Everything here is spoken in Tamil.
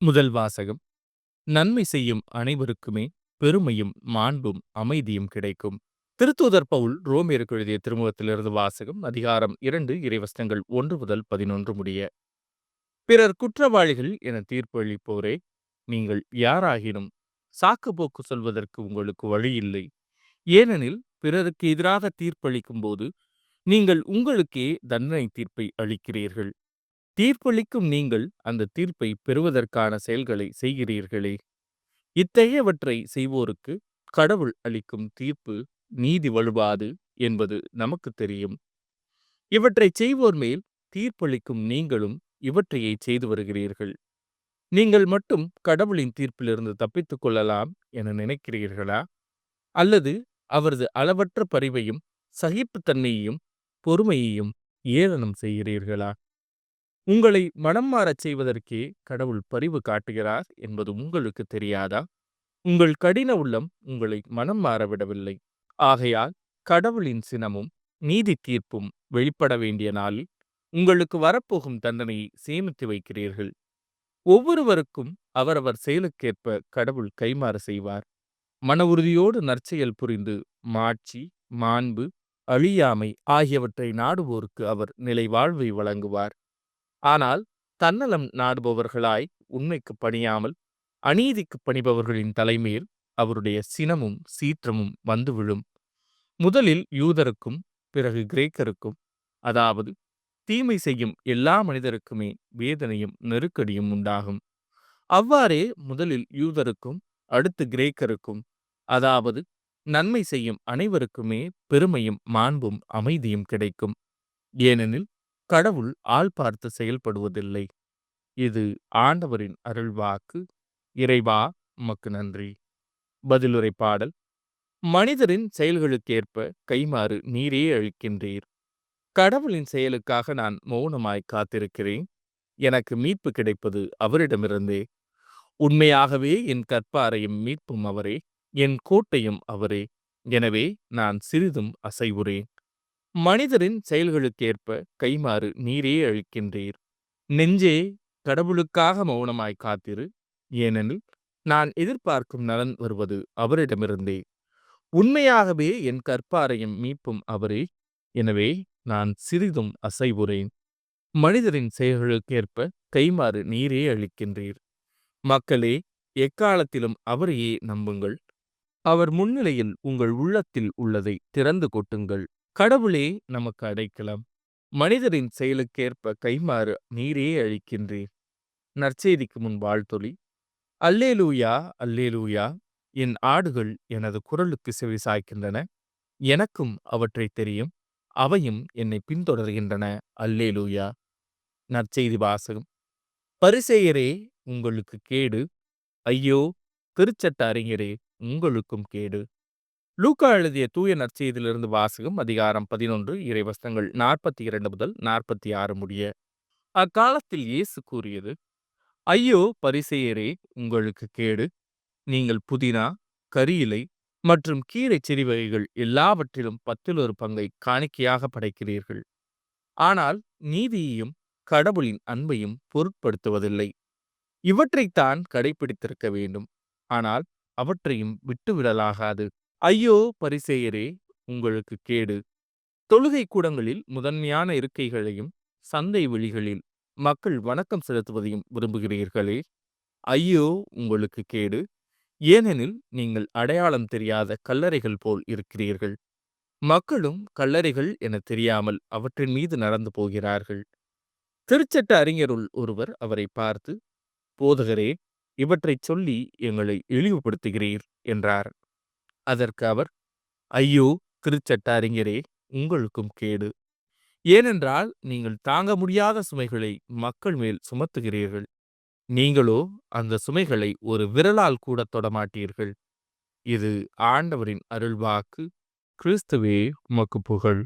முதல் வாசகம். நன்மை செய்யும் அனைவருக்குமே பெருமையும் மாண்பும் அமைதியும் கிடைக்கும். திருத்தூதர் பவுல் ரோமியருக்கு எழுதிய திருமுகத்திலிருந்து வாசகம். அதிகாரம் 2 இறைவசனங்கள் 1 முதல் 11 முடிய. பிறர் குற்றவாளிகள் என தீர்ப்பு அளிப்போரே, நீங்கள் யாராகினும் சாக்குப்போக்கு சொல்வதற்கு உங்களுக்கு வழி இல்லை. ஏனெனில் பிறருக்கு எதிராக தீர்ப்பளிக்கும் போது நீங்கள் உங்களுக்கே தண்டனை தீர்ப்பை அளிக்கிறீர்கள். தீர்ப்பளிக்கும் நீங்கள் அந்த தீர்ப்பை பெறுவதற்கான செயல்களை செய்கிறீர்களே. இத்தகையவற்றை செய்வோருக்கு கடவுள் அளிக்கும் தீர்ப்பு நீதி வழுவாது என்பது நமக்கு தெரியும். இவற்றை செய்வோர் மேல் தீர்ப்பளிக்கும் நீங்களும் இவற்றையே செய்து வருகிறீர்கள். நீங்கள் மட்டும் கடவுளின் தீர்ப்பிலிருந்து தப்பித்துக் கொள்ளலாம் என நினைக்கிறீர்களா? அல்லது அவரது அளவற்ற பரிவையும் சகிப்புத்தன்மையையும் பொறுமையையும் ஏளனம் செய்கிறீர்களா? உங்களை மனம் மாறச் செய்வதற்கே கடவுள் பரிவு காட்டுகிறார் என்பது உங்களுக்கு தெரியாதா? உங்கள் கடின உள்ளம் உங்களை மனம் மாறவிடவில்லை. ஆகையால் கடவுளின் சினமும் நீதி தீர்ப்பும் வெளிப்பட வேண்டிய நாளில் உங்களுக்கு வரப்போகும் தண்டனையை சேமித்து வைக்கிறீர்கள். ஒவ்வொருவருக்கும் அவரவர் செயலுக்கேற்ப கடவுள் கைமாறு செய்வார். மன உறுதியோடு நற்செயல் புரிந்து மாட்சி, மாண்பு, அழியாமை ஆகியவற்றை நாடுவோருக்கு அவர் நிலை வாழ்வை வழங்குவார். ஆனால் தன்னலம் நாடுபவர்களாய் உண்மைக்கு பணியாமல் அநீதிக்கு பணிபவர்களின் தலைமேல் அவருடைய சினமும் சீற்றமும் வந்து விழும். முதலில் யூதருக்கும் பிறகு கிரேக்கருக்கும், அதாவது தீமை செய்யும் எல்லா மனிதருக்குமே வேதனையும் நெருக்கடியும் உண்டாகும். அவ்வாறே முதலில் யூதருக்கும் அடுத்து கிரேக்கருக்கும், அதாவது நன்மை செய்யும் அனைவருக்குமே பெருமையும் மாண்பும் அமைதியும் கிடைக்கும். ஏனெனில் கடவுள் ஆள் பார்த்து செயல்படுவதில்லை. இது ஆண்டவரின் அருள்வாக்கு. இறைவா உமக்கு நன்றி. பதிலுரை பாடல். மனிதரின் செயல்களுக்கேற்ப கைமாறு நீரே அளிக்கின்றீர். கடவுளின் செயலுக்காக நான் மௌனமாய் காத்திருக்கிறேன். எனக்கு மீட்பு கிடைப்பது அவரிடமிருந்தே. உண்மையாகவே என் கற்பாரையும் மீட்பும் அவரே, என் கோட்டையும் அவரே. எனவே நான் சிறிதும் அசைவுறேன். மனிதரின் செயல்களுக்கேற்ப கைமாறு நீரே அளிக்கின்றீர். நெஞ்சே, கடவுளுக்காக மௌனமாய் காத்திரு. ஏனெனில் நான் எதிர்பார்க்கும் நலன் வருவது அவரிடமிருந்தே. உண்மையாகவே என் கற்பாரையும் மீட்பும் அவரே. எனவே நான் சிறிதும் அசைவுறேன். மனிதரின் செயல்களுக்கேற்ப கைமாறு நீரே அளிக்கின்றீர். மக்களே, எக்காலத்திலும் அவரையே நம்புங்கள். அவர் முன்னிலையில் உங்கள் உள்ளத்தில் உள்ளதை திறந்து கொட்டுங்கள். கடவுளே நமக்கு அடைக்கலம். மனிதரின் செயலுக்கேற்ப கைமாறு நீரே அளிக்கின்றீர். நற்செய்திக்கு முன் வாழ்த்தொலி. அல்லேலூயா, அல்லேலூயா. என் ஆடுகள் எனது குரலுக்கு செவி சாய்க்கின்றன. எனக்கும் அவற்றை தெரியும். அவையும் என்னை பின்தொடர்கின்றன. அல்லேலூயா. நற்செய்தி வாசகம். பரிசேயரே, உங்களுக்கு கேடு. ஐயோ, திருச்சட்ட அறிஞரே, உங்களுக்கும் கேடு. லூக்கா எழுதிய தூய நற்செய்தியிலிருந்து வாசகம். அதிகாரம் 11 இறைவசனங்கள் 42 முதல் 46 முடிய. அக்காலத்தில் இயேசு கூறியது. ஐயோ, பரிசேயரே, உங்களுக்கு கேடு. நீங்கள் புதினா, கரியிலை மற்றும் கீரை செடி வகைகள் எல்லாவற்றிலும் 10 பங்கை காணிக்கையாக படைக்கிறீர்கள். ஆனால் நீதியையும் கடவுளின் அன்பையும் பொருட்படுத்துவதில்லை. இவற்றைத்தான் கடைபிடித்திருக்க வேண்டும். ஆனால் அவற்றையும் விட்டுவிடலாகாது. ஐயோ, பரிசேயரே, உங்களுக்கு கேடு. தொழுகை கூடங்களில் முதன்மையான இருக்கைகளையும் சந்தை வெளிகளில் மக்கள் வணக்கம் செலுத்துவதையும் விரும்புகிறீர்களே. ஐயோ, உங்களுக்கு கேடு. ஏனெனில் நீங்கள் அடையாளம் தெரியாத கல்லறைகள் போல் இருக்கிறீர்கள். மக்களும் கல்லறைகள் என தெரியாமல் அவற்றின் மீது நடந்து போகிறார்கள். திருச்சட்ட அறிஞருள் ஒருவர் அவரை பார்த்து, போதகரே, இவற்றைச் சொல்லி எங்களை இழிவுபடுத்துகிறீர் என்றார். அதற்கு அவர், ஐயோ, திருச்சட்ட அறிஞரே, உங்களுக்கும் கேடு. ஏனென்றால் நீங்கள் தாங்க முடியாத சுமைகளை மக்கள் மேல் சுமத்துகிறீர்கள். நீங்களோ அந்த சுமைகளை ஒரு விரலால் கூட தொடமாட்டீர்கள். இது ஆண்டவரின் அருள்வாக்கு. கிறிஸ்துவே உமக்கு புகழ்.